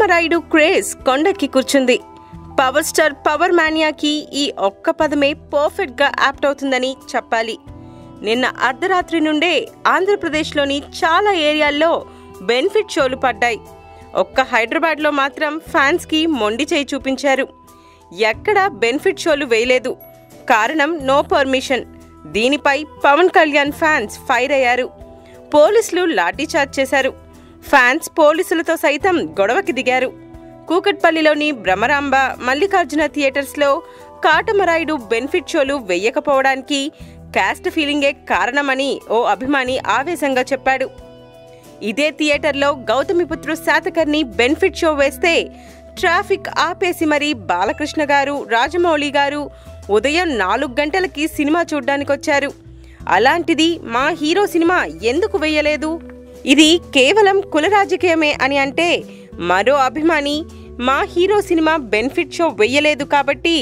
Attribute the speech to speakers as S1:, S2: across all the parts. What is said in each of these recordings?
S1: Katamarayudu craze కొండకి కూర్చుంది. Power star power మానియాకి ఈ ఒక్క పదమే పర్ఫెక్ట్ గా యాప్ట్ అవుతుందని చెప్పాలి. నిన్న అర్ధరాత్రి నుండే ఆంధ్రప్రదేశ్లోని చాలా ఏరియాల్లో బెనిఫిట్ షోలు పడ్డాయి. ఒక్క హైదరాబాద్లో మాత్రం ఫ్యాన్స్ కి మొండి చేయి చూపించారు. ఎక్కడ బెనిఫిట్ షోలు వేయలేదు. కారణం నో పర్మిషన్. దీనిపై పవన్ కళ్యాణ్ ఫ్యాన్స్ ఫైర్ అయ్యారు. పోలీసులు లాఠీచార్జ్ చేశారు. ఫ్యాన్స్ పోలీసులతో సైతం గొడవకి దిగారు. కూకట్పల్లిలోని భ్రమరాంబ, మల్లికార్జున థియేటర్స్లో కాటమరాయుడు బెనిఫిట్ షోలు వెయ్యకపోవడానికి క్యాస్ట్ ఫీలింగే కారణమని ఓ అభిమాని ఆవేశంగా చెప్పాడు. ఇదే థియేటర్లో గౌతమిపుత్రు శాతకర్ణి బెనిఫిట్ షో వేస్తే ట్రాఫిక్ ఆపేసి మరీ బాలకృష్ణ గారు, రాజమౌళి గారు ఉదయం 4 గంటలకి సినిమా చూడ్డానికొచ్చారు. అలాంటిది మా హీరో సినిమా ఎందుకు వెయ్యలేదు? ఇది కేవలం కుల రాజకీయమే అని అంటే మరో అభిమాని మా హీరో సినిమా బెనిఫిట్ షో వెయ్యలేదు కాబట్టి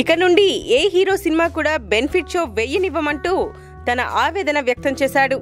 S1: ఇక నుండి ఏ హీరో సినిమా కూడా బెనిఫిట్ షో వెయ్యనివ్వమంటూ తన ఆవేదన వ్యక్తం చేశాడు.